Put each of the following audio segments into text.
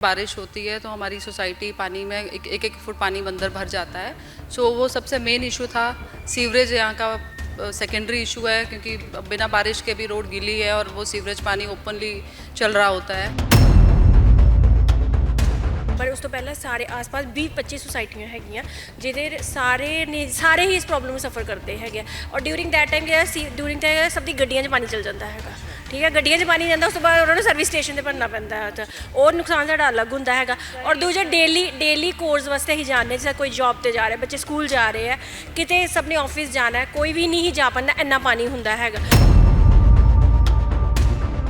बारिश होती है तो हमारी सोसाइटी पानी में एक एक फुट पानी अंदर भर जाता है। सो वो सबसे मेन इशू था। सीवरेज यहाँ का सेकेंडरी इशू है, क्योंकि बिना बारिश के भी रोड गीली है और वो सीवरेज पानी ओपनली चल रहा होता है। पर उस तो पहले सारे आस-पास 20-25 सोसाइटियां हैगियां ਜਿਹਦੇ ਸਾਰੇ ਹੀ ਇਸ ਪ੍ਰੋਬਲਮ ਨੂੰ ਸਫਰ ਕਰਦੇ ਹੈਗੇ ਔਰ during that time during time ਸਭ ਦੀ ਗੱਡੀਆਂ 'ਚ ਪਾਣੀ ਚਲ ਜਾਂਦਾ ਹੈਗਾ। ਠੀਕ ਹੈ, ਗੱਡੀਆਂ 'ਚ ਪਾਣੀ ਜਾਂਦਾ, ਉਸ ਤੋਂ ਬਾਅਦ ਉਹਨਾਂ ਨੂੰ ਸਰਵਿਸ ਸਟੇਸ਼ਨ ਤੇ ਭਰਨਾ ਪੈਂਦਾ ਹੈ ਤਾਂ ਉਹ ਨੁਕਸਾਨ ਸਾਡਾ ਅਲੱਗ ਹੁੰਦਾ ਹੈਗਾ। ਔਰ ਦੂਜਾ ਡੇਲੀ ਕੋਰਸ ਵਾਸਤੇ ਹੀ ਜਾਣੇ, ਜਿਵੇਂ ਕੋਈ ਜੌਬ ਤੇ ਜਾ ਰਿਹਾ, ਬੱਚੇ ਸਕੂਲ ਜਾ ਰਹੇ ਹੈ, ਕਿਤੇ ਸਭ ਨੇ ਆਫਿਸ ਜਾਣਾ ਹੈ, ਕੋਈ ਵੀ ਨਹੀਂ ਜਾ ਪਾਉਂਦਾ, ਇੰਨਾ ਪਾਣੀ ਹੁੰਦਾ ਹੈਗਾ।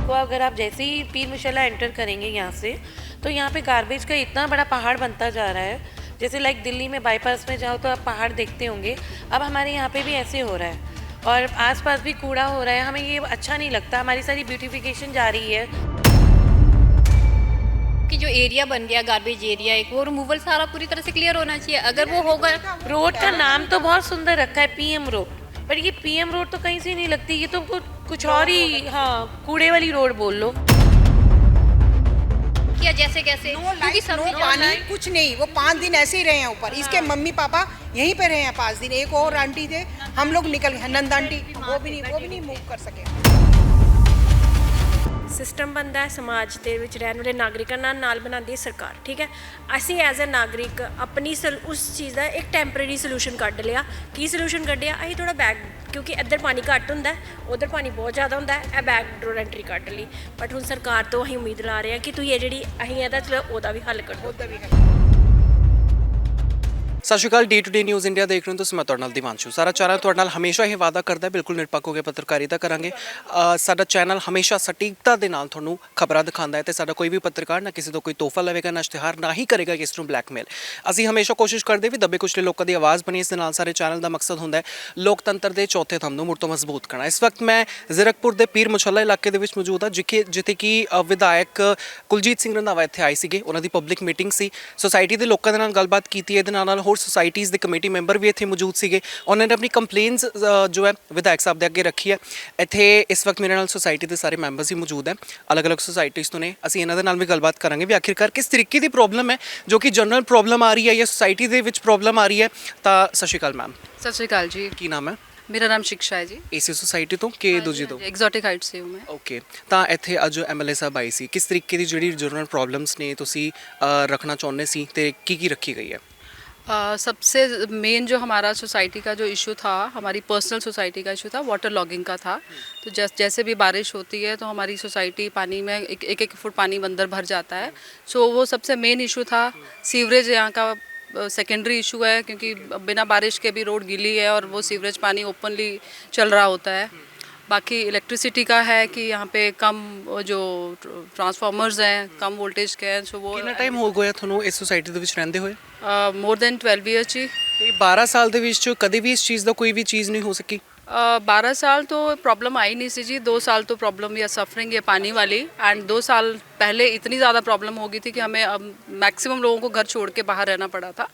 तो अगर आप जैसे ही पीर मुशल्ला एंटर करेंगे यहाँ से, तो यहाँ पे गार्बेज का इतना बड़ा पहाड़ बनता जा रहा है। जैसे लाइक दिल्ली में बाईपास में जाओ तो आप पहाड़ देखते होंगे, अब हमारे यहाँ पे भी ऐसे हो रहा है और आसपास भी कूड़ा हो रहा है। हमें ये अच्छा नहीं लगता। हमारी सारी ब्यूटिफिकेशन जा रही है कि जो एरिया बन गया गार्बेज एरिया, एक वो रिमूवल सारा पूरी तरह से क्लियर होना चाहिए। अगर वो होगा, रोड का नाम तो बहुत सुंदर रखा है पीएम रोड, पर ये पीएम रोड तो कहीं से नहीं लगती, ये तो कुछ और ही, हाँ, कूड़े वाली रोड बोल लो। किया जैसे कैसे, क्योंकि सब पानी कुछ नहीं, वो 5 दिन ऐसे ही रहे हैं ऊपर। इसके मम्मी पापा यहीं पे रहे हैं 5 दिन। एक और आंटी थे, हम लोग निकल गए, नंद आंटी, वो भी नहीं मूव कर सके। ਸਿਸਟਮ ਬਣਦਾ ਹੈ ਸਮਾਜ ਦੇ ਵਿੱਚ ਰਹਿਣ ਵਾਲੇ ਨਾਗਰਿਕਾਂ ਨਾਲ ਬਣਾਉਂਦੀ ਹੈ ਸਰਕਾਰ। ਠੀਕ ਹੈ, ਅਸੀਂ ਐਜ਼ ਅ ਨਾਗਰਿਕ ਆਪਣੀ ਉਸ ਚੀਜ਼ ਦਾ ਇੱਕ ਟੈਂਪਰੇਰੀ ਸੋਲੂਸ਼ਨ ਕੱਢ ਲਿਆ। ਕੀ ਸੋਲੂਸ਼ਨ ਕੱਢਿਆ? ਅਸੀਂ ਥੋੜਾ ਬੈਕ, ਕਿਉਂਕਿ ਇੱਧਰ ਪਾਣੀ ਘੱਟ ਹੁੰਦਾ, ਉੱਧਰ ਪਾਣੀ ਬਹੁਤ ਜ਼ਿਆਦਾ ਹੁੰਦਾ, ਇਹ ਬੈਕ ਡੋਰ ਐਂਟਰੀ ਕੱਢ ਲਈ। ਬਟ ਹੁਣ ਸਰਕਾਰ ਤੋਂ ਅਸੀਂ ਉਮੀਦ ਲਾ ਰਹੇ ਹਾਂ ਕਿ ਤੁਸੀਂ ਇਹ ਜਿਹੜੀ ਅਸੀਂ ਇਹਦਾ ਚਲੋ ਉਹਦਾ ਵੀ ਹੱਲ ਕੱਢੋ। Sat Sri Akal. Day to day news India ਦੇਖ ਰਹੇ ਹੋ ਤੁਸੀਂ, ਮੈਂ ਤੁਹਾਡੇ ਨਾਲ ਦਿਵਾਂਸ਼ੂ। ਸਾਰਾ ਚੈਨਲ ਤੁਹਾਡੇ ਨਾਲ ਹਮੇਸ਼ਾ ਇਹ ਵਾਅਦਾ ਕਰਦਾ ਬਿਲਕੁਲ ਨਿਰਪੱਖ ਹੋ ਕੇ ਪੱਤਰਕਾਰੀਤਾ ਕਰਾਂਗੇ। ਸਾਡਾ ਚੈਨਲ ਹਮੇਸ਼ਾ ਸਟੀਕਤਾ ਦੇ ਨਾਲ ਤੁਹਾਨੂੰ ਖਬਰਾਂ ਦਿਖਾਉਂਦਾ ਹੈ ਤੇ ਸਾਡਾ ਕੋਈ ਵੀ ਪੱਤਰਕਾਰ ਨਾ ਕਿਸੇ ਤੋਂ ਕੋਈ ਤੋਹਫਾ ਲਵੇਗਾ, ਨਾ ਇਸ਼ਤਿਹਾਰ, ਨਾ ਹੀ ਕਰੇਗਾ ਕਿਸ ਨੂੰ ਬਲੈਕਮੇਲ। ਅਸੀਂ ਹਮੇਸ਼ਾ ਕੋਸ਼ਿਸ਼ ਕਰਦੇ ਵੀ ਦੱਬੇ ਕੁਚਲੇ ਲੋਕਾਂ ਦੀ ਆਵਾਜ਼ ਬਣੀ। ਇਸ ਦੇ ਨਾਲ ਸਾਰੇ ਚੈਨਲ ਦਾ ਮਕਸਦ ਹੁੰਦਾ ਹੈ ਲੋਕਤੰਤਰ ਦੇ ਚੌਥੇ ਥੰਮ ਨੂੰ ਮੁੜ ਤੋਂ ਮਜ਼ਬੂਤ ਕਰਨਾ। ਇਸ ਵਕਤ ਮੈਂ ਜ਼ੀਰਕਪੁਰ ਦੇ ਪੀਰ ਮੁਸ਼ੱਲਾ ਇਲਾਕੇ ਦੇ ਵਿੱਚ ਮੌਜੂਦ ਹਾਂ, ਜਿੱਥੇ ਕਿ ਵਿਧਾਇਕ ਕੁਲਜੀਤ ਸਿੰਘ ਰੰਧਾਵਾ ਇੱਥੇ ਆਏ ਸੀਗੇ। ਉਹਨਾਂ ਦੀ ਪਬਲਿਕ ਮੀਟਿੰਗ ਸੀ, ਸੁਸਾਇਟੀ ਦੇ ਲੋਕਾਂ ਦੇ ਨਾਲ ਗੱਲਬਾਤ ਕੀਤੀ। ਇਹਦੇ ਨਾਲ ਹੋਰ ਸੁਸਾਇਟੀਜ਼ ਦੇ ਕਮੇਟੀ ਮੈਂਬਰ ਵੀ ਇੱਥੇ ਮੌਜੂਦ ਸੀਗੇ। ਉਹਨਾਂ ਨੇ ਆਪਣੀ ਕੰਪਲੇਨਸ ਜੋ ਹੈ ਵਿਧਾਇਕ ਸਾਹਿਬ ਦੇ ਅੱਗੇ ਰੱਖੀ ਹੈ। ਇੱਥੇ ਇਸ ਵਕਤ ਮੇਰੇ ਨਾਲ ਸੁਸਾਇਟੀ ਦੇ ਸਾਰੇ ਮੈਂਬਰਸ ਹੀ ਮੌਜੂਦ ਹੈ, ਅਲੱਗ-ਅਲੱਗ ਸੁਸਾਇਟੀਜ਼ ਤੋਂ ਨੇ। ਅਸੀਂ ਇਹਨਾਂ ਦੇ ਨਾਲ ਵੀ ਗੱਲਬਾਤ ਕਰਾਂਗੇ ਵੀ ਆਖਿਰਕਾਰ ਕਿਸ ਤਰੀਕੇ ਦੀ ਪ੍ਰੋਬਲਮ ਹੈ, ਜੋ ਕਿ ਜਨਰਲ ਪ੍ਰੋਬਲਮ ਆ ਰਹੀ ਹੈ ਜਾਂ ਸੁਸਾਇਟੀ ਦੇ ਵਿੱਚ ਪ੍ਰੋਬਲਮ ਆ ਰਹੀ ਹੈ। ਤਾਂ ਸਤਿ ਸ਼੍ਰੀ ਅਕਾਲ ਮੈਮ। सत श्रीकाल जी। ਕੀ ਨਾਮ ਹੈ? मेरा नाम शिक्षा है जी। ਏਸੀ ਸੁਸਾਇਟੀ ਤੋਂ ਕਿ ਦੂਜੀ ਤੋਂ? एग्जॉटिक हाइट से हूँ मैं। ਓਕੇ, ਤਾਂ ਇੱਥੇ ਅੱਜ ਐਮਐਲਏ ਸਾਹਿਬ ਆਈ ਸੀ। ਕਿਸ ਤਰੀਕੇ ਦੀ ਜਿਹੜੀ ਜਨਰਲ ਪ੍ਰੋਬਲਮਸ ਨੇ ਤੁਸੀਂ ਰੱਖਣਾ ਚਾਹੁੰਦੇ ਸੀ ਤੇ ਕੀ ਰੱਖੀ ਗਈ ਹੈ? सबसे मेन जो हमारा सोसाइटी का जो इशू था, हमारी पर्सनल सोसाइटी का इशू था, वाटर लॉगिंग का था। तो जैसे भी बारिश होती है तो हमारी सोसाइटी पानी में एक फुट पानी अंदर भर जाता है। सो वो सबसे मेन इशू था। सीवरेज यहाँ का सेकेंडरी इशू है, क्योंकि बिना बारिश के भी रोड गीली है और वो सीवरेज पानी ओपनली चल रहा होता है। बाकी इलेक्ट्रिसिटी का है कि यहाँ पे कम जो ट्रांसफार्मर्स हैं कम वोल्टेज के हैं। सो वो ਕਿੰਨਾ ਟਾਈਮ ਹੋ ਗਿਆ ਤੁਹਾਨੂੰ ਇਸ ਸੁਸਾਇਟੀ ਦੇ ਵਿੱਚ ਰਹਿੰਦੇ ਹੋਏ? मोर देन 12 ईयर्स जी। ਤੇ 12 ਸਾਲ ਦੇ ਵਿੱਚ ਕਦੇ ਵੀ ਇਸ ਚੀਜ਼ ਦਾ ਕੋਈ ਵੀ चीज़ नहीं हो सकी? 12 साल तो प्रॉब्लम आई नहीं सी जी। 2 साल तो प्रॉब्लम या सफरिंग है पानी वाली, एंड 2 साल पहले इतनी ज़्यादा प्रॉब्लम हो गई थी कि हमें अब मैक्सिमम लोगों को घर छोड़ के बाहर रहना पड़ा था।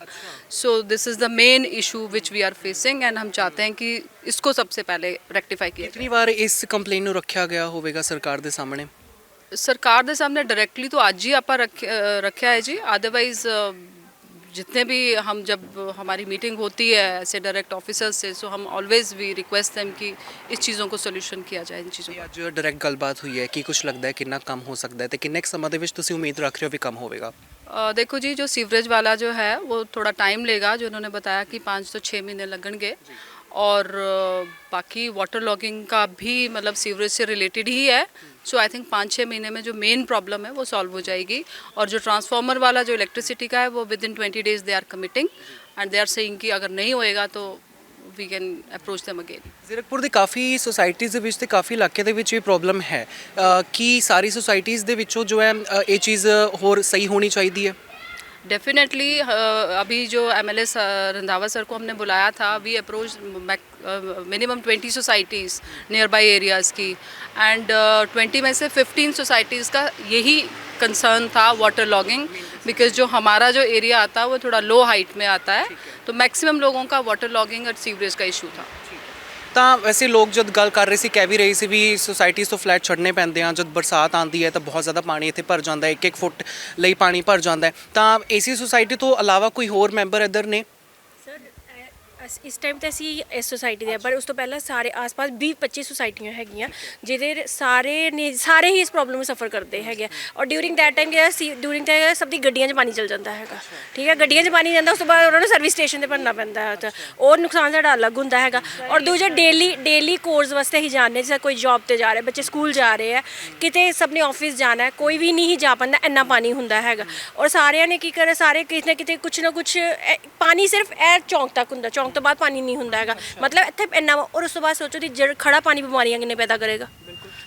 So this is the main issue which we are facing, and हम चाहते हैं कि इसको सबसे पहले रेक्टिफाई किया कितनी बार इस कंप्लेन ਨੂੰ ਰੱਖਿਆ ਗਿਆ ਹੋਵੇਗਾ ਸਰਕਾਰ ਦੇ ਸਾਹਮਣੇ? सरकार के सामने डायरेक्टली तो आज ही आप रखा है जी। अदरवाइज जितने भी हम जब हमारी मीटिंग होती है ऐसे डायरेक्ट ऑफिसर्स से, सो हम ऑलवेज भी रिक्वेस्ट देम कि इस चीज़ों को सोल्यूशन किया जाए इन चीज़ों ਇਹ ਅੱਜ ਡਾਇਰੈਕਟ ਗੱਲਬਾਤ ਹੋਈ ਹੈ ਕਿ ਕੁਝ ਲੱਗਦਾ ਹੈ ਕਿੰਨਾ ਕੰਮ ਹੋ ਸਕਦਾ ਹੈ ਤੇ ਕਿੰਨੇ ਕੁ ਸਮਾਂ ਦੇ ਵਿੱਚ ਤੁਸੀਂ ਉਮੀਦ ਰੱਖ ਰਹੇ ਹੋ ਵੀ ਕੰਮ ਹੋਵੇਗਾ? देखो जी, जो सीवरेज वाला जो है वो थोड़ा टाइम लेगा, जो उन्होंने बताया कि 5 से 6 महीने लगेंगे। और बाकी वाटर लॉगिंग का भी मतलब सीवरेज से रिलेटेड ही है। सो आई थिंक 5-6 महीने में जो मेन प्रॉब्लम है वो सॉल्व हो जाएगी। और जो ट्रांसफार्मर वाला जो इलेक्ट्रिसिटी का है वो within 20 days they are committing, and they are saying कि अगर नहीं होएगा तो we can approach them again. Zirakpur ਦੀ ਕਾਫੀ ਸੁਸਾਇਟੀਜ਼ ਦੇ ਵਿੱਚ ਤੇ ਕਾਫੀ ਇਲਾਕੇ ਦੇ ਵਿੱਚ ਇਹ ਪ੍ਰੋਬਲਮ ਹੈ ਕਿ ਸਾਰੀ ਸੁਸਾਇਟੀਜ਼ ਦੇ ਵਿੱਚੋਂ ਜੋ ਹੈ ਇਹ ਚੀਜ਼ ਹੋਰ ਸਹੀ ਹੋਣੀ ਚਾਹੀਦੀ ਹੈ। डेफिनेटली अभी जो एमएलए रंधावा सर को हमने बुलाया था, we approach minimum 20 societies nearby areas की, एंड 20 में से 15 सोसाइटीज़ का यही कंसर्न था वाटर लॉगिंग। बिकॉज जो हमारा जो एरिया आता है वो थोड़ा लो हाइट में आता है, तो मैक्सिमम लोगों का वाटर लॉगिंग और सीवरेज का इशू था। ਤਾਂ ਵੈਸੇ ਲੋਕ ਜਦ ਗੱਲ ਕਰ ਰਹੇ ਸੀ ਕਹਿ ਵੀ ਰਹੇ ਸੀ ਵੀ ਸੁਸਾਇਟੀਜ਼ ਤੋਂ ਫਲੈਟ ਛੱਡਣੇ ਪੈਂਦੇ ਆ, ਜਦ ਬਰਸਾਤ ਆਉਂਦੀ ਹੈ ਤਾਂ ਬਹੁਤ ਜ਼ਿਆਦਾ ਪਾਣੀ ਇੱਥੇ ਭਰ ਜਾਂਦਾ ਹੈ, 1-1 ਫੁੱਟ ਲਈ ਪਾਣੀ ਭਰ ਜਾਂਦਾ ਹੈ। ਤਾਂ ਏਸੀ ਸੁਸਾਇਟੀ ਤੋਂ ਇਲਾਵਾ ਕੋਈ ਹੋਰ ਮੈਂਬਰ ਇੱਧਰ ਨੇ? ਸਰ ਇਸ ਟਾਈਮ ਤੇ ਅਸੀਂ ਇਸ ਸੁਸਾਇਟੀ ਦੇ ਆ, ਪਰ ਉਸ ਤੋਂ ਪਹਿਲਾਂ ਸਾਰੇ ਆਸ-ਪਾਸ 20-25 ਸੁਸਾਇਟੀਆਂ ਹੈਗੀਆਂ ਜਿਹਦੇ ਸਾਰੇ ਹੀ ਇਸ ਪ੍ਰੋਬਲਮ ਨੂੰ ਸਫਰ ਕਰਦੇ ਹੈਗੇ ਆ। ਔਰ ਡਿਊਰਿੰਗ ਦੈਟ ਟਾਈਮ ਡਿਊਰਿੰਗ ਤਾਂ ਸਭ ਦੀ ਗੱਡੀਆਂ 'ਚ ਪਾਣੀ ਚਲ ਜਾਂਦਾ ਹੈਗਾ, ਠੀਕ ਹੈ। ਗੱਡੀਆਂ 'ਚ ਪਾਣੀ ਜਾਂਦਾ, ਉਸ ਤੋਂ ਬਾਅਦ ਉਹਨਾਂ ਨੂੰ ਸਰਵਿਸ ਸਟੇਸ਼ਨ ਤੇ ਭਰਨਾ ਪੈਂਦਾ ਹੈ, ਤਾਂ ਉਹ ਨੁਕਸਾਨ ਸਾਡਾ ਅਲੱਗ ਹੁੰਦਾ ਹੈਗਾ। ਔਰ ਦੂਜਾ ਡੇਲੀ ਕੋਰਸ ਵਾਸਤੇ ਹੀ ਜਾਣੇ, ਜਿਵੇਂ ਕੋਈ ਜੌਬ ਤੇ ਜਾ ਰਿਹਾ, ਬੱਚੇ ਸਕੂਲ ਜਾ ਰਹੇ ਆ, ਕਿਤੇ ਸਭ ਨੇ ਆਫਿਸ ਜਾਣਾ ਹੈ, ਕੋਈ ਵੀ ਨਹੀਂ ਜਾ ਪਾਉਂਦਾ, ਇੰਨਾ ਪਾਣੀ ਹੁੰਦਾ ਹੈਗਾ। ਔਰ ਸਾਰਿਆਂ ਨੇ ਕੀ ਕਰਿਆ, ਸਾਰੇ ਕਿਤੇ ਨਾ ਕਿਤੇ ਕੁਛ ਨਾ ਕੁਛ ਪਾਣੀ ਸਿਰਫ ਇਹ ਚੌਂਕ ਤੱਕ ਹੁੰਦਾ, ਚੌਂਕ ਤੋਂ ਬਾਅਦ ਪਾਣੀ ਨਹੀਂ ਹੁੰਦਾ ਹੈਗਾ, ਮਤਲਬ ਇੱਥੇ ਇੰਨਾ। ਔਰ ਉਸ ਤੋਂ ਬਾਅਦ ਸੋਚੋ ਕਿ ਜਿਹੜਾ ਖੜਾ ਪਾਣੀ ਬਿਮਾਰੀਆਂ ਕਿੰਨੇ ਪੈਦਾ ਕਰੇਗਾ,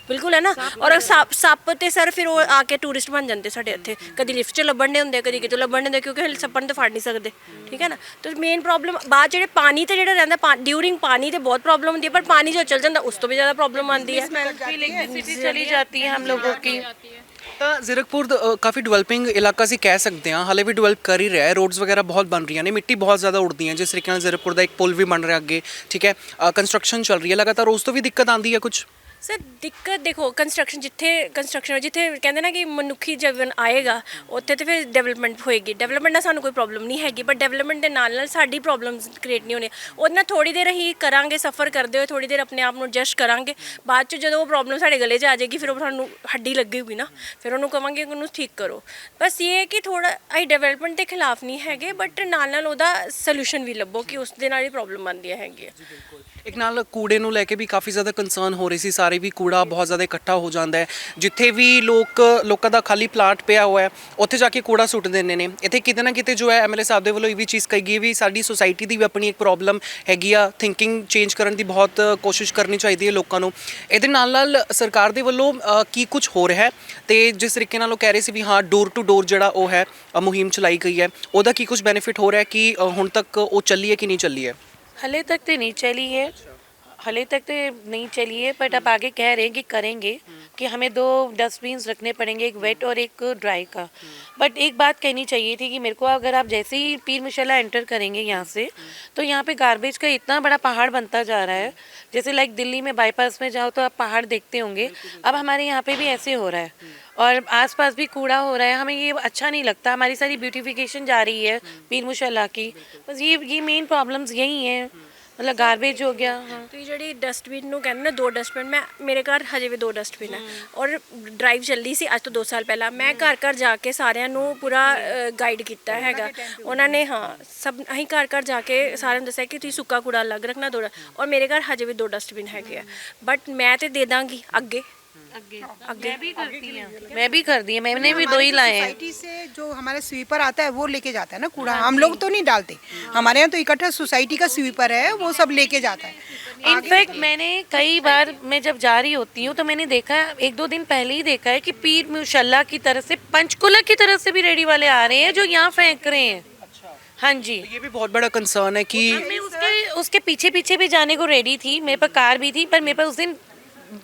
ਬਿਲਕੁਲ ਹੈ ਨਾ। ਔਰ ਸੱਪ ਤੇ ਸਰ ਫਿਰ ਉਹ ਆ ਕੇ ਟੂਰਿਸਟ ਬਣ ਜਾਂਦੇ ਸਾਡੇ ਇੱਥੇ, ਕਦੀ ਲਿਫਟ 'ਚ ਲੱਭਣ ਦੇ ਹੁੰਦੇ, ਕਦੀ ਕਿਤੋਂ ਲੱਭਣ ਦੇ ਹੁੰਦੇ, ਕਿਉਂਕਿ ਸੱਪਾਂ ਨੂੰ ਤਾਂ ਫੜ ਨਹੀਂ ਸਕਦੇ, ਠੀਕ ਹੈ ਨਾ। ਤਾਂ ਮੇਨ ਪ੍ਰੋਬਲਮ ਬਾਅਦ ਜਿਹੜੇ ਪਾਣੀ ਤੇ ਜਿਹੜਾ ਰਹਿੰਦਾ, ਡਿਊਰਿੰਗ ਪਾਣੀ ਤੇ ਬਹੁਤ ਪ੍ਰੋਬਲਮ ਹੁੰਦੀ ਹੈ, ਪਰ ਪਾਣੀ ਜੋ ਚਲ ਜਾਂਦਾ ਉਸ ਤੋਂ ਵੀ ਜ਼ਿਆਦਾ ਪ੍ਰੋਬਲਮ ਆਉਂਦੀ ਹੈ। इलेक्ट्रिसिटी चली जाती है हम लोगों की। ਤਾਂ ਜ਼ੀਰਕਪੁਰ ਕਾਫੀ ਡਿਵੈਲਪਿੰਗ ਇਲਾਕਾ ਅਸੀਂ ਕਹਿ ਸਕਦੇ ਹਾਂ, ਹਾਲੇ ਵੀ ਡਿਵੈਲਪ ਕਰ ਹੀ ਰਿਹਾ ਹੈ। ਰੋਡਸ ਵਗੈਰਾ ਬਹੁਤ ਬਣ ਰਹੀਆਂ ਨੇ, ਮਿੱਟੀ ਬਹੁਤ ਜ਼ਿਆਦਾ ਉੜਦੀ ਹੈ। ਜਿਸ ਤਰੀਕੇ ਨਾਲ ਜ਼ੀਰਕਪੁਰ ਦਾ ਇੱਕ ਪੁਲ ਵੀ ਬਣ ਰਿਹਾ ਅੱਗੇ, ਠੀਕ ਹੈ, ਕੰਸਟਰਕਸ਼ਨ ਚੱਲ ਰਹੀ ਹੈ ਲਗਾਤਾਰ, ਉਸ ਤੋਂ ਵੀ ਦਿੱਕਤ ਆਉਂਦੀ ਹੈ ਕੁਝ? ਸਰ ਦਿੱਕਤ ਦੇਖੋ, ਕੰਸਟਰਕਸ਼ਨ ਜਿੱਥੇ ਕਹਿੰਦੇ ਨਾ ਕਿ ਮਨੁੱਖੀ ਜੀਵਨ ਆਏਗਾ, ਉੱਥੇ ਤੇ ਫਿਰ ਡਿਵੈਲਪਮੈਂਟ ਹੋਏਗੀ। ਡਿਵੈਲਪਮੈਂਟ ਨਾਲ ਸਾਨੂੰ ਕੋਈ ਪ੍ਰੋਬਲਮ ਨਹੀਂ ਹੈਗੀ, ਪਰ ਡਿਵੈਲਪਮੈਂਟ ਦੇ ਨਾਲ ਸਾਡੀ ਪ੍ਰੋਬਲਮਸ ਕ੍ਰੀਏਟ ਨਹੀਂ ਹੋਣੀਆਂ। ਉਹਦੇ ਨਾਲ ਥੋੜੀ ਦੇਰ ਹੀ ਕਰਾਂਗੇ, ਸਫਰ ਕਰਦੇ ਹੋਏ ਥੋੜੀ ਦੇਰ ਆਪਣੇ ਆਪ ਨੂੰ ਐਡਜਸਟ ਕਰਾਂਗੇ। ਬਾਅਦ 'ਚ ਜਦੋਂ ਉਹ ਪ੍ਰੋਬਲਮ ਸਾਡੇ ਗਲੇ 'ਚ ਆ ਜਾਏਗੀ, ਫਿਰ ਉਹ ਸਾਨੂੰ ਹੱਡੀ ਲੱਗੀ ਹੋਊਗੀ ਨਾ, ਫਿਰ ਉਹਨੂੰ ਕਵਾਂਗੇ ਕਿ ਉਹਨੂੰ ਠੀਕ ਕਰੋ। ਬਸ ਇਹ ਹੈ ਕਿ ਥੋੜਾ ਅਸੀਂ ਡਿਵੈਲਪਮੈਂਟ ਦੇ ਖਿਲਾਫ ਨਹੀਂ ਹੈਗੇ, ਬਟ ਨਾਲ ਉਹਦਾ ਸੋਲੂਸ਼ਨ ਵੀ ਲੱਭੋ ਕਿ ਉਸ ਦੇ ਨਾਲ ਹੀ ਪ੍ਰੋਬਲਮ ਆਉਂਦੀਆਂ ਹੈਗੀਆਂ। ਇੱਕ ਨਾਲ ਕੂੜੇ ਨੂੰ ਲੈ ਕੇ ਵੀ ਕਾਫੀ ਜ਼ਿਆਦਾ ਕੰਸਰਨ ਹੋ ਰਹੀ ਸੀ ਸਾਰੇ ਵੀ, ਕੂੜਾ ਬਹੁਤ ਜ਼ਿਆਦਾ ਇਕੱਠਾ ਹੋ ਜਾਂਦਾ ਹੈ। ਜਿੱਥੇ ਵੀ ਲੋਕਾਂ ਦਾ ਖਾਲੀ ਪਲਾਟ ਪਿਆ ਹੋਇਆ ਹੈ, ਉੱਥੇ ਜਾ ਕੇ ਕੂੜਾ ਸੁੱਟ ਦਿੰਦੇ ਨੇ। ਇੱਥੇ ਕਿਤੇ ਨਾ ਕਿਤੇ ਜੋ ਹੈ ਐਮਐਲਏ ਸਾਹਿਬ ਦੇ ਵੱਲੋਂ ਇਹ ਵੀ ਚੀਜ਼ ਕਹੀ ਗਈ ਵੀ ਸਾਡੀ ਸੁਸਾਇਟੀ ਦੀ ਵੀ ਆਪਣੀ ਇੱਕ ਪ੍ਰੋਬਲਮ ਹੈਗੀ ਆ, ਥਿੰਕਿੰਗ ਚੇਂਜ ਕਰਨ ਦੀ ਬਹੁਤ ਕੋਸ਼ਿਸ਼ ਕਰਨੀ ਚਾਹੀਦੀ ਹੈ ਲੋਕਾਂ ਨੂੰ। ਇਹਦੇ ਨਾਲ ਸਰਕਾਰ ਦੇ ਵੱਲੋਂ ਕੀ ਕੁਝ ਹੋ ਰਿਹਾ ਹੈ, ਤੇ ਜਿਸ ਤਰੀਕੇ ਨਾਲ ਉਹ ਕਹਿ ਰਹੇ ਸੀ ਵੀ ਹਾਂ ਡੋਰ ਟੂ ਡੋਰ ਜਿਹੜਾ ਉਹ ਹੈ ਮੁਹਿੰਮ ਚਲਾਈ ਗਈ ਹੈ, ਉਹਦਾ ਕੀ ਕੁਝ ਬੈਨੀਫਿਟ ਹੋ ਰਿਹਾ ਕਿ ਹੁਣ ਤੱਕ ਉਹ ਚੱਲੀ ਹੈ ਕਿ ਨਹੀਂ ਚੱਲੀ ਹੈ? हले तक तो नहीं चली है, हले तक तो नहीं चली है, बट अब आगे कह रहे हैं कि करेंगे, कि हमें 2 डस्टबिन्स रखने पड़ेंगे, एक वेट और एक ड्राई का। बट एक बात कहनी चाहिए थी कि मेरे को, अगर आप जैसे ही पीर मुशल्ला एंटर करेंगे यहाँ से, तो यहाँ पे गार्बेज का इतना बड़ा पहाड़ बनता जा रहा है। जैसे लाइक दिल्ली में बाईपास में जाओ तो आप पहाड़ देखते होंगे, अब हमारे यहाँ पे भी ऐसे हो रहा है, और आसपास भी कूड़ा हो रहा है। हमें ये अच्छा नहीं लगता। हमारी सारी ब्यूटिफिकेशन जा रही है पीर मुशल्ला की, बस ये मेन प्रॉब्लम्स यही हैं, मतलब गार्बेज हो गया। हाँ, ਤੁਸੀਂ ਜਿਹੜੀ ਡਸਟਬਿਨ ਨੂੰ ਕਹਿੰਦੇ ਨਾ, 2 ਡਸਟਬਿਨ, ਮੇਰੇ ਘਰ ਹਜੇ ਵੀ 2 ਡਸਟਬਿਨ ਹੈ। ਔਰ ਡਰਾਈਵ ਚੱਲੀ ਸੀ ਅੱਜ ਤੋਂ 2 ਸਾਲ ਪਹਿਲਾਂ, ਮੈਂ ਘਰ ਘਰ ਜਾ ਕੇ ਸਾਰਿਆਂ ਨੂੰ ਪੂਰਾ ਗਾਈਡ ਕੀਤਾ ਹੈਗਾ। ਉਹਨਾਂ ਨੇ ਸਭ ਅਸੀਂ ਘਰ ਘਰ ਜਾ ਕੇ ਸਾਰਿਆਂ ਨੂੰ ਦੱਸਿਆ ਕਿ ਤੁਸੀਂ ਸੁੱਕਾ ਕੂੜਾ ਅਲੱਗ ਰੱਖਣਾ, 2। ਔਰ ਮੇਰੇ ਘਰ ਹਜੇ ਵੀ 2 ਡਸਟਬਿਨ ਹੈਗੇ ਆ, ਬਟ ਮੈਂ ਤੇ ਦੇ ਦਾਂਗੀ ਅੱਗੇ। मैं भी करती हूँ, मैंने भी 2 ही लाए हैं। सोसाइटी से जो हमारा स्वीपर आता है वो लेके जाता है ना कूड़ा, हम लोग तो नहीं डालते, हमारे यहाँ तो इकट्ठा सोसाइटी का स्वीपर है, वो सब लेके जाता है। इनफैक्ट मैंने कई बार, मैं जब जा रही होती हूँ तो मैंने देखा है, 1-2 दिन पहले ही देखा है कि पीर मुशल्ला की तरफ से, पंचकुला की तरफ से भी रेडी वाले आ रहे हैं जो यहाँ फेंक रहे हैं। हाँ जी, ये भी बहुत बड़ा कंसर्न है कि मैं उसके पीछे भी जाने को रेडी थी, मेरे पास कार भी थी, पर मेरे पास उस दिन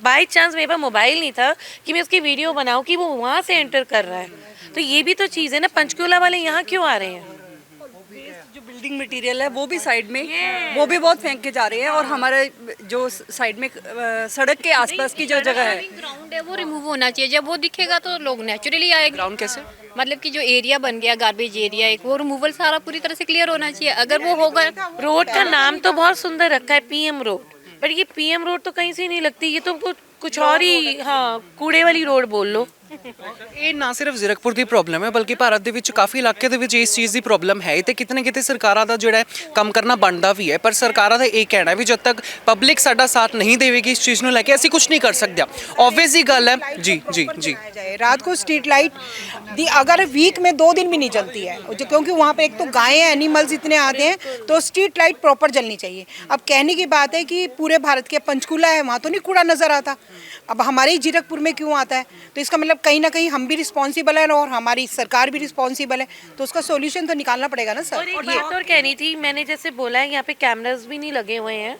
बाय चांस मेरे पास मोबाइल नहीं था कि मैं उसकी वीडियो बनाऊं कि वो वहाँ से एंटर कर रहा है। तो ये भी तो चीज़ है ना, पंचकुला वाले यहाँ क्यों आ रहे हैं? जो बिल्डिंग मटेरियल है वो भी साइड में, वो भी बहुत फेंक के जा रहे हैं, और हमारे जो साइड में सड़क के आसपास की जो जगह है, ग्राउंड है वो रिमूव होना चाहिए। जब वो दिखेगा तो लोग नेचुरली आएंगे। ग्राउंड कैसे? मतलब कि जो एरिया बन गया गार्बेज एरिया, एक वो रिमूवल सारा पूरी तरह से क्लियर होना चाहिए। अगर वो होगा, रोड का नाम तो बहुत सुंदर रखा है, PM रोड, पर ये PM रोड तो कहीं से नहीं लगती, ये तो कुछ और ही, हाँ, कूड़े वाली रोड बोल लो। ਇਹ ਨਾ ਸਿਰਫ ਜ਼ੀਰਕਪੁਰ ਦੀ ਪ੍ਰੋਬਲਮ ਹੈ, ਬਲਕਿ ਭਾਰਤ ਦੇ ਵਿੱਚ ਕਾਫੀ ਇਲਾਕੇ ਦੇ ਵਿੱਚ ਇਸ ਚੀਜ਼ ਦੀ ਪ੍ਰੋਬਲਮ ਹੈ, ਤੇ ਕਿਤੇ ਨਾ ਕਿਤੇ ਸਰਕਾਰਾਂ ਦਾ ਜਿਹੜਾ ਕੰਮ ਕਰਨਾ ਬਣਦਾ ਵੀ ਹੈ। ਪਰ ਸਰਕਾਰਾਂ ਦਾ ਇਹ ਕਹਿਣਾ ਵੀ ਜਦ ਤੱਕ ਪਬਲਿਕ ਸਾਡਾ ਸਾਥ ਨਹੀਂ ਦੇਵੇਗੀ ਇਸ ਚੀਜ਼ ਨੂੰ ਲੈ ਕੇ, ਅਸੀਂ ਕੁਝ ਨਹੀਂ ਕਰ ਸਕਦੇ। ऑब्वियस ही गल है। जी जी जी, रात को स्ट्रीट लाइट अगर वीक में 2 दिन भी नहीं जलती है, क्योंकि वहाँ पे एक तो गायें, एनिमल्स इतने आते हैं, तो स्ट्रीट लाइट प्रॉपर जलनी चाहिए। अब कहने की बात है कि पूरे भारत के पंचकूला है, वहाँ तो नहीं कूड़ा नजर आता, अब हमारे ही जीरकपुर में क्यों आता है? तो इसका मतलब कहीं ना कहीं हम भी रिस्पॉन्सिबल है और हमारी सरकार भी रिस्पॉन्सिबल है, तो उसका सोल्यूशन तो निकालना पड़ेगा ना सर। और एक बात और कहनी थी, मैंने जैसे बोला है यहाँ पे कैमरास भी नहीं लगे हुए हैं,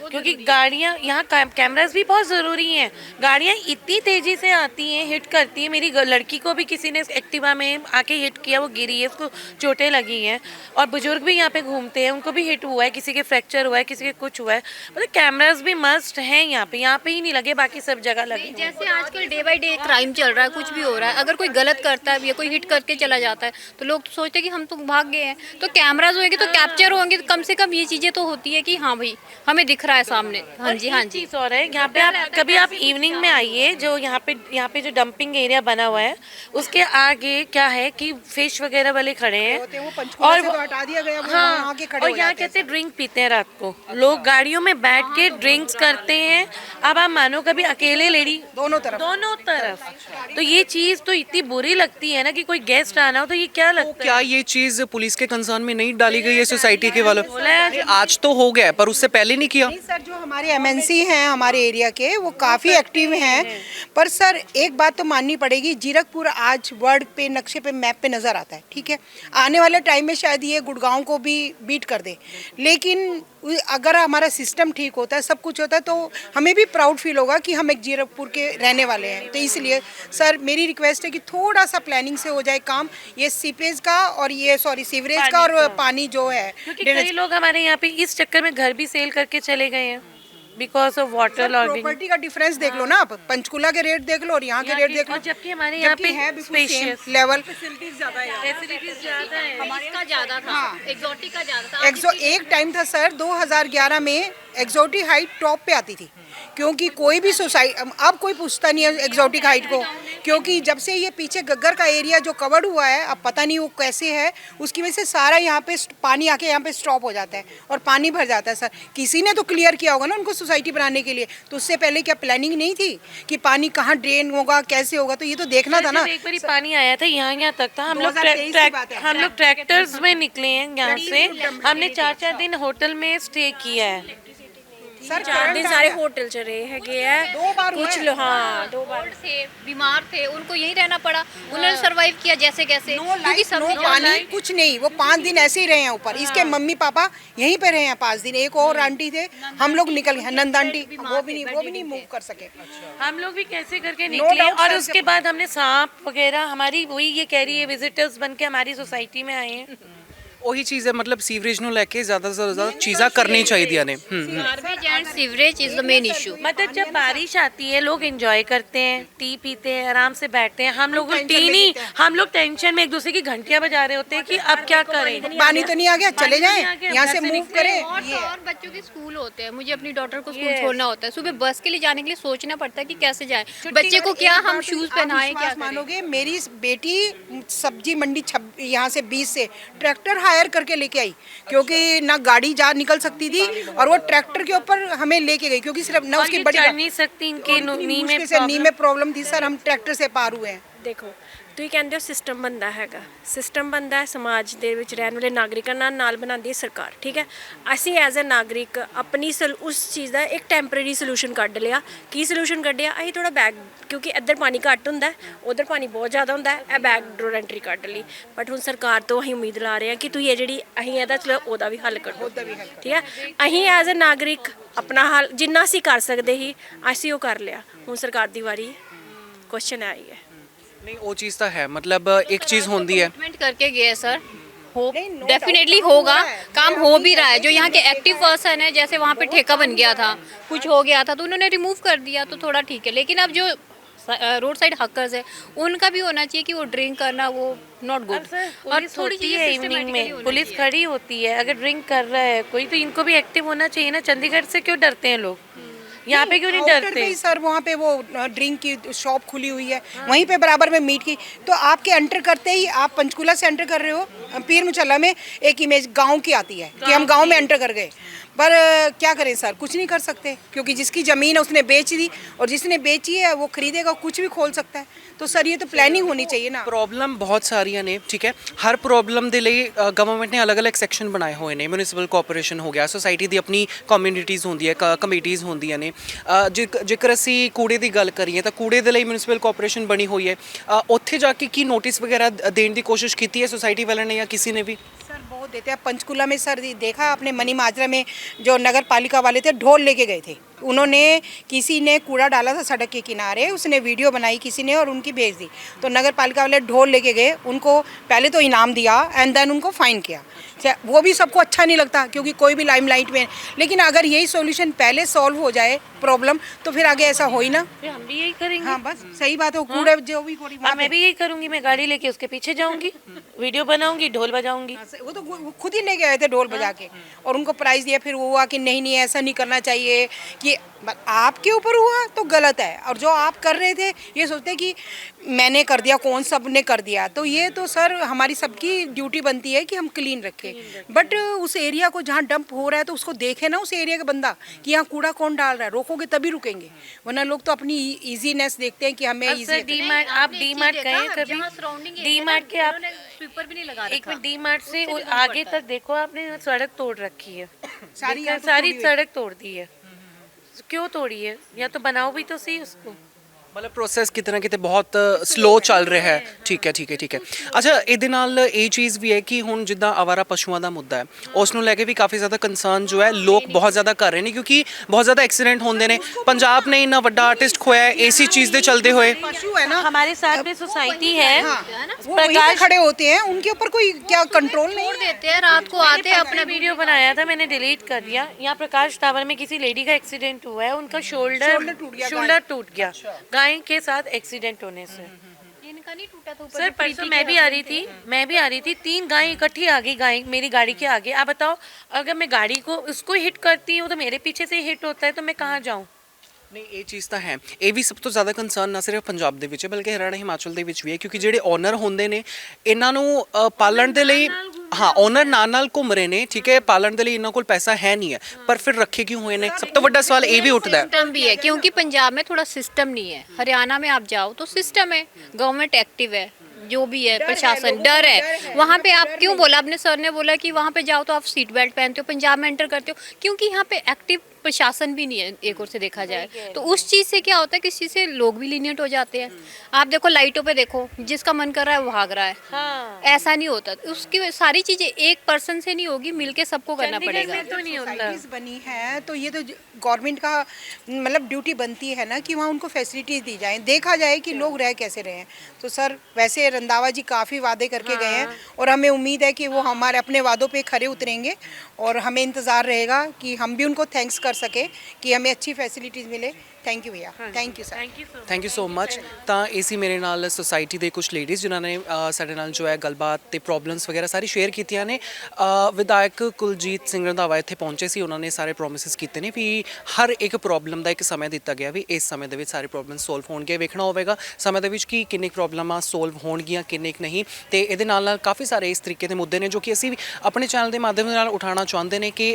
क्योंकि गाड़ियाँ, यहाँ कैमरास भी बहुत ज़रूरी हैं। गाड़ियाँ इतनी तेज़ी से आती हैं, हिट करती रहती है। मेरी लड़की को भी किसी ने एक्टिवा में आके हिट किया, वो गिरी है, उसको चोटें लगी हैं। और बुजुर्ग भी यहाँ पे घूमते हैं, उनको भी हिट हुआ है, किसी के फ्रैक्चर हुआ है, किसी के कुछ हुआ है। मतलब कैमरास भी मस्ट हैं यहाँ पे ही नहीं लगे, बाकी सब जगह लगे। जैसे आजकल डे बाय डे क्राइम चल रहा है, कुछ भी हो रहा है, अगर कोई गलत करता है या कोई हिट करके चला जाता है तो लोग तो सोचते हैं कि हम तो भाग गए हैं। तो कैमराज होंगे तो कैप्चर होंगे, तो कम से कम ये चीज़ें तो होती है कि हाँ भाई हमें दिख रहा है सामने। हाँ जी, हाँ जी। चीज़ और है यहाँ पे, आप कभी आप इवनिंग में आइए, जो यहाँ पे जो डंपिंग एरिया बना हुआ है उसके आगे क्या है कि फिश वगैरह वाले खड़े हैं और हटा दिया गया, वो हाँ, वहाँ के खड़े और हो यहाँ जाते हैं कहते हैं ड्रिंक पीते हैं रात को लोग, गाड़ियों में बैठ के ड्रिंक्स करते हैं। अब आप मानो कभी अकेले लेडी दोनों तरफ तो ये चीज़ तो इतनी बुरी लगती है ना कि कोई गेस्ट आना हो तो ये क्या लगता है। क्या ये चीज पुलिस के कंसर्न में नहीं डाली गई है सोसाइटी के वालों? आज तो हो गया पर उससे पहले नहीं किया। नहीं सर, जो हमारे एमएनसी हैं हमारे एरिया के, वो काफ़ी एक्टिव हैं। पर सर एक बात तो माननी पड़ेगी, जीरकपुर आज वर्ल्ड पे नक्शे पे मैप पे नज़र आता है, ठीक है। आने वाले टाइम में शायद ये गुड़गांव को भी बीट कर दे, लेकिन अगर हमारा सिस्टम ठीक होता है, सब कुछ होता है, तो हमें भी प्राउड फील होगा कि हम एक जीरकपुर के रहने वाले हैं। तो इसलिए सर मेरी रिक्वेस्ट है कि थोड़ा सा प्लानिंग से हो जाए काम, ये सीपेज का और ये सीवरेज का और पानी जो है। क्योंकि कई लोग हमारे यहाँ पे इस चक्कर में घर भी सेल करके चले गए हैं because of water logging. Property का डिफरेंस देख लो ना आप, पंचकुला के रेट देख लो और यहाँ के रेट देख लो। और जबकि हमारे यहाँ पे है स्पेशियस लेवल, फैसिलिटीज ज्यादा है। हमारे का ज़्यादा था, एक्सोटिक का ज़्यादा था। एक टाइम था सर 2011 में एक्सोटिक हाइट टॉप पे आती थी, क्योंकि कोई भी सोसाइटी, अब कोई पूछता नहीं है एक्सोटिक हाइट को, क्योंकि जब से ये पीछे गग्गर का एरिया जो कवर्ड हुआ है, अब पता नहीं वो कैसे है, उसकी वजह से सारा यहाँ पे पानी आके यहाँ पे स्टॉप हो जाता है और पानी भर जाता है। सर किसी ने तो क्लियर किया होगा ना उनको सोसाइटी बनाने के लिए, तो उससे पहले क्या प्लानिंग नहीं थी कि पानी कहाँ ड्रेन होगा, कैसे होगा, तो ये तो देखना था ना। एक बार पानी आया था यहाँ तक था, हम लोग 2023 की बात है। हम लोग ट्रैक्टर्स में निकले हैं यहाँ से। हमने 4-4 दिन होटल में स्टे किया है सर 4 दिन सारे होटल च रहे हैगे है। 2 बार हुआ कुछ है। लोग हाँ 2 बार थे, बीमार थे, उनको यहीं रहना पड़ा, उन्होंने सरवाइव किया जैसे कैसे, क्योंकि सब नो पानी कुछ नहीं, वो 5 दिन ऐसे ही रहे हैं ऊपर। इसके मम्मी पापा यहीं पे रहे हैं 5 दिन। एक और आंटी थे, हम लोग निकल गए, नंद आंटी, वो भी नहीं मूव कर सके। हम लोग भी कैसे करके निकले। doubt, और sir, उसके बाद हमने सांप वगैरह, हमारी वही ये कह रही है विजिटर्स बन के हमारी सोसाइटी में आए हैं। ਉਹੀ ਚੀਜ਼ ਹੈ, ਮਤਲਬ ਸੀਵਰੇਜ ਨੂੰ ਲੈ ਕੇ ਜ਼ਿਆਦਾ ਤੋਂ ਜ਼ਿਆਦਾ ਚੀਜ਼ਾਂ ਕਰਨੀ ਚਾਹੀਦੀਆਂ ਨੇ। Garbage and sewerage is the main issue. मतलब जब बारिश आती है लोग एंजॉय करते हैं, टी पीते हैं, आराम से बैठते हैं। हम लोग टी नहीं, हम लोग टेंशन में एक दूसरे की घंटियां बजा रहे होते हैं कि अब क्या करें, पानी तो नहीं आ गया, चले जाएं, यहाँ से मूव करें। और बच्चों के स्कूल होते हैं, मुझे अपनी डॉटर को स्कूल छोड़ना होता है, सुबह बस के लिए जाने के लिए सोचना पड़ता है कि कैसे जाए, बच्चे को क्या हम शूज पहनाएं, क्या करें। मानोगे, मेरी बेटी सब्जी मंडी यहाँ से 20 से ट्रैक्टर हायर करके लेके आई, क्योंकि ना गाड़ी जा निकल सकती थी और वो ट्रैक्टर के ऊपर हमें लेके गई, क्योंकि सिर्फ ना उसकी बड़ी चढ़ नहीं सकती, इनके नी में प्रॉब्लम थी। सर हम ट्रैक्टर से पार हुए हैं। ਦੇਖੋ ਤੁਸੀਂ ਕਹਿੰਦੇ ਹੋ ਸਿਸਟਮ ਬੰਦਾ ਹੈਗਾ, ਸਿਸਟਮ ਬੰਦਾ ਸਮਾਜ ਦੇ ਵਿੱਚ ਰਹਿਣ ਵਾਲੇ ਨਾਗਰਿਕਾਂ ਨਾਲ ਬਣਾਉਂਦੀ ਹੈ ਸਰਕਾਰ, ਠੀਕ ਹੈ। ਅਸੀਂ ਐਜ਼ ਅ ਨਾਗਰਿਕ ਆਪਣੀ ਉਸ ਚੀਜ਼ ਦਾ ਇੱਕ ਟੈਂਪਰੇਰੀ ਸੋਲੂਸ਼ਨ ਕੱਢ ਲਿਆ। ਕੀ ਸੋਲੂਸ਼ਨ ਕੱਢਿਆ? ਅਸੀਂ ਥੋੜਾ ਬੈਕ, ਕਿਉਂਕਿ ਇੱਧਰ ਪਾਣੀ ਘੱਟ ਹੁੰਦਾ, ਉਧਰ ਪਾਣੀ ਬਹੁਤ ਜ਼ਿਆਦਾ ਹੁੰਦਾ, ਇਹ ਬੈਕ ਡੋਰ ਐਂਟਰੀ ਕੱਢ ਲਈ। ਬਟ ਹੁਣ ਸਰਕਾਰ ਤੋਂ ਅਸੀਂ ਉਮੀਦ ਲਾ ਰਹੇ ਹਾਂ ਕਿ ਤੁਸੀਂ ਇਹ ਜਿਹੜੀ ਅਸੀਂ ਇਹਦਾ ਚਲੋ ਉਹਦਾ ਵੀ ਹੱਲ ਕੱਢੋ, ਠੀਕ ਹੈ। ਅਸੀਂ ਐਜ਼ ਅ ਨਾਗਰਿਕ ਆਪਣਾ ਹੱਲ ਜਿੰਨਾ ਅਸੀਂ ਕਰ ਸਕਦੇ ਸੀ ਅਸੀਂ ਉਹ ਕਰ ਲਿਆ। ਹੁਣ ਸਰਕਾਰ ਦੀ ਵਾਰੀ, ਕੁਐਸਚਨ ਆਈ ਹੈ। ਨਹੀਂ ਉਹ ਚੀਜ਼ ਤਾਂ ਹੈ, ਮਤਲਬ ਇੱਕ ਚੀਜ਼ ਹੁੰਦੀ ਹੈ। कमिटमेंट करके गए सर, हो डेफिनेटली होगा, काम हो भी रहा है। जो यहाँ के एक्टिव पर्सन है, जैसे वहाँ पे ठेका बन गया था, कुछ हो गया था तो उन्होंने रिमूव कर दिया, तो थोड़ा ठीक है। लेकिन अब जो रोड साइड हकर्स है उनका भी होना चाहिए कि वो ड्रिंक करना वो नॉट गुड। और थोड़ी है इवनिंग में पुलिस खड़ी होती है, अगर ड्रिंक कर रहा है कोई तो इनको भी एक्टिव होना चाहिए ना। चंडीगढ़ से क्यों डरते हैं लोग, यहाँ पे क्यों नहीं डरते? सर वहाँ पे वो ड्रिंक की शॉप खुली हुई है, वहीं पे बराबर में मीट की, तो आपके एंटर करते ही आप पंचकुला से एंटर कर रहे हो, पीर मुचल्ला में एक इमेज गांव की आती है कि हम गांव में एंटर कर गए। पर क्या करें सर, कुछ नहीं कर सकते, क्योंकि जिसकी ज़मीन है उसने बेच दी और जिसने बेची है वो खरीदेगा, कुछ भी खोल सकता है। तो सर ये तो प्लानिंग होनी चाहिए ना। ਪ੍ਰੋਬਲਮ ਬਹੁਤ ਸਾਰੀਆਂ ਨੇ, ਠੀਕ ਹੈ। ਹਰ ਪ੍ਰੋਬਲਮ ਦੇ ਲਈ ਗਵਰਨਮੈਂਟ ਨੇ ਅਲੱਗ-ਅਲੱਗ ਸੈਕਸ਼ਨ ਬਣਾਏ ਹੋਏ ਨੇ। ਮਿਊਨਿਸਪਲ ਕਾਰਪੋਰੇਸ਼ਨ ਹੋ ਗਿਆ, ਸੁਸਾਇਟੀ ਦੀ ਆਪਣੀ ਕਮਿਊਨਿਟੀਜ਼ ਹੁੰਦੀ ਹੈ, ਕਮੇਟੀਜ਼ ਹੁੰਦੀਆਂ ਨੇ। ਜੇਕਰ ਅਸੀਂ ਕੂੜੇ ਦੀ ਗੱਲ ਕਰੀਏ ਤਾਂ ਕੂੜੇ ਦੇ ਲਈ ਮਿਊਨਿਸਪਲ ਕਾਰਪੋਰੇਸ਼ਨ ਬਣੀ ਹੋਈ ਹੈ। ਉੱਥੇ ਜਾ ਕੇ ਕੀ ਨੋਟਿਸ ਵਗੈरह ਦੇਣ ਦੀ ਕੋਸ਼ਿਸ਼ ਕੀਤੀ ਹੈ सोसाइटी वाले ने या किसी ने भी? सर बहुत देते हैं पंचकुला में। सर देखा आपने मनी माजरा में जो नगर पालिका वाले थे ढोल लेके गए थे, उन्होंने किसी ने कूड़ा डाला था सड़क के किनारे, उसने वीडियो बनाई किसी ने और उनकी भेज दी, तो नगर पालिका वाले ढोल लेके गए, उनको पहले तो इनाम दिया एंड देन उनको फाइन किया। वो भी सबको अच्छा नहीं लगता क्योंकि कोई भी लाइमलाइट में, लेकिन अगर यही सॉल्यूशन पहले सॉल्व हो जाए प्रॉब्लम तो फिर आगे ऐसा हो ही ना। फिर हम भी यही करेंगे। हाँ बस सही बात है, कूड़े जो भी हाँ, मैं भी यही करूंगी, मैं गाड़ी लेके उसके पीछे जाऊंगी, वीडियो बनाऊंगी, ढोल बजाऊंगी। वो तो वो खुद ही लेके आए थे ढोल बजा के और उनको प्राइज दिया, फिर वो हुआ कि नहीं नहीं ऐसा नहीं करना चाहिए, कि आपके ऊपर हुआ तो गलत है, और जो आप कर रहे थे ये सोचते कि मैंने कर दिया, कौन सब ने कर दिया, तो ये तो सर हमारी सबकी ड्यूटी बनती है कि हम क्लीन रखें, बट उस एरिया को जहाँ डंप हो रहा है तो उसको देखे ना उस एरिया का बंदा कि यहाँ कूड़ा कौन डाल रहा है, रोकोगे तभी रुकेंगे, वरना लोग तो अपनी इजीनेस देखते हैं कि हमें अब सर डीमार्ट, आप डीमार्ट गए कभी? डीमार्ट के आप स्वीपर भी नहीं लगा एक मिनट, डीमार्ट से आगे तक देखो, आपने सड़क तोड़ रखी है, सारी सारी सड़क तोड़ दी है, क्यों तोड़ी है? या तो बनाओ भी तो सही उसको। ਮਤਲਬ ਪ੍ਰੋਸੈਸ ਕਿਤੇ ਨਾ ਕਿਤੇ ਬਹੁਤ ਸਲੋ ਚੱਲ ਰਿਹਾ ਹੈ। ਠੀਕ ਹੈ ਠੀਕ ਹੈ ਠੀਕ ਹੈ। ਅੱਛਾ, ਇਹਦੇ ਨਾਲ ਇਹ ਚੀਜ਼ ਵੀ ਹੈ ਕਿ ਹੁਣ ਜਿੱਦਾਂ ਆਵਾਰਾ ਪਸ਼ੂਆਂ ਦਾ ਮੁੱਦਾ ਹੈ, ਉਸ ਨੂੰ ਲੈ ਕੇ ਵੀ ਕਾਫੀ ਜ਼ਿਆਦਾ ਕੰਸਰਨ ਜੋ ਹੈ ਲੋਕ ਬਹੁਤ ਜ਼ਿਆਦਾ ਕਰ ਰਹੇ ਨੇ, ਕਿਉਂਕਿ ਬਹੁਤ ਜ਼ਿਆਦਾ ਐਕਸੀਡੈਂਟ ਹੁੰਦੇ ਨੇ। ਪੰਜਾਬ ਨੇ ਇੰਨਾ ਵੱਡਾ ਆਰਟਿਸਟ ਖੋਇਆ ਹੈ ਇसी चीज़ ਦੇ चलते हुए। पशु है ना, हमारे साथ में सोसाइटी है, वो वहीं पे खड़े होते हैं, उनके ऊपर कोई क्या कंट्रोल नहीं है। देते हैं, रात को आते हैं, अपना वीडियो बनाया था, मैंने डिलीट कर दिया। यहाँ प्रकाश टावर में किसी लेडी का एक्सीडेंट हुआ है, उनका शोल्डर टूट गया गाय के साथ एक्सीडेंट होने से। इनका नहीं टूटा था ऊपर सर परसों मैं भी आ रही थी, 3 गाय इकट्ठी आ गई, गाय मेरी गाड़ी के आगे। आप बताओ, अगर मैं गाड़ी को उसको हिट करती हूँ तो मेरे पीछे से हिट होता है, तो मैं कहाँ जाऊँ? ਨਹੀਂ, ਇਹ ਚੀਜ਼ ਤਾਂ ਹੈ। ਇਹ ਵੀ ਸਭ ਤੋਂ ਜ਼ਿਆਦਾ ਕੰਸਰਨ ਨਾ ਸਿਰਫ ਪੰਜਾਬ ਦੇ ਵਿੱਚ ਹੈ ਬਲਕਿ ਹਰਿਆਣਾ ਹਿਮਾਚਲ ਦੇ ਵਿੱਚ ਵੀ ਹੈ, ਕਿਉਂਕਿ ਜਿਹੜੇ ਓਨਰ ਹੁੰਦੇ ਨੇ ਇਹਨਾਂ ਨੂੰ ਪਾਲਣ ਦੇ ਲਈ, ਹਾਂ ਓਨਰ ਨਾਲ ਘੁੰਮ ਰਹੇ ਨੇ, ਠੀਕ ਹੈ, ਪਾਲਣ ਦੇ ਲਈ ਇਹਨਾਂ ਕੋਲ ਪੈਸਾ ਹੈ ਨਹੀਂ ਹੈ, ਪਰ ਫਿਰ ਰੱਖੇ ਕਿਉਂ ਹੋਏ ਨੇ? ਸਭ ਤੋਂ ਵੱਡਾ ਸਵਾਲ ਇਹ ਵੀ ਉੱਠਦਾ ਹੈ। सिस्टम भी है, क्योंकि पंजाब में थोड़ा सिस्टम नहीं है। हरियाणा में आप जाओ तो सिस्टम है, गवर्नमेंट एक्टिव है, जो भी है प्रशासन डर है। वहाँ पे आप क्यों बोला, अपने सर ने बोला कि वहाँ पे जाओ तो आप सीट बेल्ट पहनते हो, पंजाब में एंटर करते हो, क्योंकि यहाँ पे एक्टिव प्रशासन भी नहीं है एक ओर से देखा जाए तो। उस चीज़ से क्या होता है, किस चीज़ से लोग भी लीनियंट हो जाते हैं। आप देखो लाइटों पे देखो, जिसका मन कर रहा है वो भाग रहा है। हाँ। ऐसा नहीं होता, उसकी सारी चीज़ें एक पर्सन से नहीं होगी, मिलके सबको करना चंडीगढ़ पड़ेगा। में तो नहीं होता। सोसाइटीज बनी है तो ये तो गवर्नमेंट का मतलब ड्यूटी बनती है ना कि वहाँ उनको फैसिलिटीज दी जाए, देखा जाए कि लोग रह कैसे रहे हैं। तो सर वैसे रंधावा जी काफ़ी वादे करके गए हैं और हमें उम्मीद है कि वो हमारे अपने वादों पे खरे उतरेंगे और हमें इंतज़ार रहेगा कि हम भी उनको थैंक्स कर सके कि हमें अच्छी फैसिलिटीज़ मिले। थैंक यू भैया, thank you sir. Thank you so much. ਤਾਂ ਇਹ ਸੀ ਮੇਰੇ ਨਾਲ ਸੁਸਾਇਟੀ ਦੇ ਕੁਝ ਲੇਡੀਜ਼ ਜਿਨ੍ਹਾਂ ਨੇ ਸਾਡੇ ਨਾਲ ਜੋ ਹੈ ਗੱਲਬਾਤ ਤੇ ਪ੍ਰੋਬਲਮਸ ਵਗੈਰਾ ਸਾਰੀ ਸ਼ੇਅਰ ਕੀਤੀਆਂ ਨੇ। ਵਿਧਾਇਕ ਕੁਲਜੀਤ ਸਿੰਘ ਰੰਧਾਵਾ ਇੱਥੇ ਪਹੁੰਚੇ ਸੀ, ਉਹਨਾਂ ਨੇ ਸਾਰੇ ਪ੍ਰੋਮਿਸਿਸ ਕੀਤੇ ਨੇ ਵੀ ਹਰ ਇੱਕ ਪ੍ਰੋਬਲਮ ਦਾ ਇੱਕ ਸਮੇਂ ਦਿੱਤਾ ਗਿਆ, ਵੀ ਇਸ ਸਮੇਂ ਦੇ ਵਿੱਚ ਸਾਰੇ ਪ੍ਰੋਬਲਮ ਸੋਲਵ ਹੋਣਗੇ। ਵੇਖਣਾ ਹੋਵੇਗਾ ਸਮੇਂ ਦੇ ਵਿੱਚ ਕਿ ਕਿੰਨੇ ਪ੍ਰੋਬਲਮਾਂ ਸੋਲਵ ਹੋਣਗੀਆਂ, ਕਿੰਨੇ ਕੁ ਨਹੀਂ। ਤੇ ਇਹਦੇ ਨਾਲ ਕਾਫੀ ਸਾਰੇ ਇਸ ਤਰੀਕੇ ਦੇ ਮੁੱਦੇ ਨੇ ਜੋ ਕਿ ਅਸੀਂ ਵੀ ਆਪਣੇ ਚੈਨਲ ਦੇ ਮਾਧਿਅਮ ਨਾਲ ਉਠਾਉਣਾ ਚਾਹੁੰਦੇ ਨੇ ਕਿ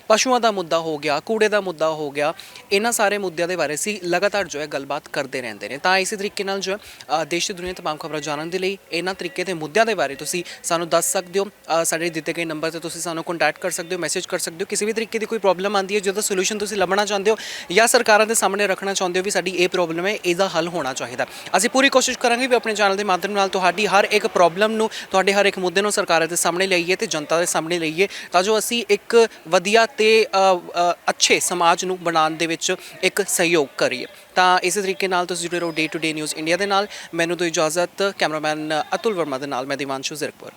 ਪਸ਼ੂਆਂ ਦਾ ਮੁੱਦਾ ਹੋ ਗਿਆ, ਕੂੜੇ ਦਾ ਮੁੱਦਾ ਹੋ ਗਿਆ, ਇਹਨਾਂ ਸਾਰੇ ਮੁੱਦਿਆਂ ਦੇ ਬਾਰੇ ਅਸੀਂ ਲਗਾਤਾਰ ਜੋ ਹੈ ਗੱਲਬਾਤ ਕਰਦੇ ਰਹਿੰਦੇ ਨੇ। ਤਾਂ ਇਸੇ ਤਰੀਕੇ ਨਾਲ ਜੋ ਹੈ ਦੇਸ਼ ਤੇ ਦੁਨੀਆ ਤਮਾਮ ਖਬਰਾਂ ਜਾਣਨ ਦੇ ਲਈ ਇਹਨਾਂ ਤਰੀਕੇ ਦੇ ਮੁੱਦਿਆਂ ਦੇ ਬਾਰੇ ਤੁਸੀਂ ਸਾਨੂੰ ਦੱਸ ਸਕਦੇ ਹੋ। ਸਾਡੇ ਦਿੱਤੇ ਗਏ ਨੰਬਰ ਤੇ ਤੁਸੀਂ ਸਾਨੂੰ ਕੰਟੈਕਟ ਕਰ ਸਕਦੇ ਹੋ, ਮੈਸੇਜ ਕਰ ਸਕਦੇ ਹੋ। ਕਿਸੇ ਵੀ ਤਰੀਕੇ ਦੀ ਕੋਈ ਪ੍ਰੋਬਲਮ ਆਉਂਦੀ ਹੈ ਜਿਹਦਾ ਸੋਲੂਸ਼ਨ ਤੁਸੀਂ ਲੱਭਣਾ ਚਾਹੁੰਦੇ ਹੋ ਜਾਂ ਸਰਕਾਰਾਂ ਦੇ ਸਾਹਮਣੇ ਰੱਖਣਾ ਚਾਹੁੰਦੇ ਹੋ ਵੀ ਸਾਡੀ ਇਹ ਪ੍ਰੋਬਲਮ ਹੈ, ਇਹਦਾ ਹੱਲ ਹੋਣਾ ਚਾਹੀਦਾ, ਅਸੀਂ ਪੂਰੀ ਕੋਸ਼ਿਸ਼ ਕਰਾਂਗੇ ਵੀ ਆਪਣੇ ਚੈਨਲ ਦੇ ਮਾਧਿਅਮ ਨਾਲ ਤੁਹਾਡੀ ਹਰ ਇੱਕ ਪ੍ਰੋਬਲਮ ਨੂੰ, ਤੁਹਾਡੇ ਹਰ ਇੱਕ ਮੁੱਦੇ ਨੂੰ ਸਰਕਾਰਾਂ ਦੇ ਸਾਹਮਣੇ ਲਿਆਈਏ ਤੇ ਜਨਤਾ ਦੇ ਸਾਹਮਣੇ ਲਿਆਈਏ, ਤਾਂ ਜੋ ਅਸੀਂ ਇੱਕ ਵਧੀਆ ਤੇ ਅੱਛੇ ਸਮਾਜ ਨੂੰ ਬਣਾਉਣ ਦੇ ਵਿੱਚ ਇੱਕ ਸਹਿਯੋਗ ਕਰੀਏ। ਤਾਂ ਇਸੇ ਤਰੀਕੇ ਨਾਲ ਤੁਸੀਂ ਜੁੜੇ ਰਹੋ day to day news India ਦੇ ਨਾਲ। ਮੈਨੂੰ ਤੋਂ ਇਜਾਜ਼ਤ, ਕੈਮਰਾਮੈਨ ਅਤੁਲ ਵਰਮਾ ਦੇ ਨਾਲ ਮੈਂ ਦੀਵਾਂਸ਼ੂ ਜ਼ੀਰਕਪੁਰ।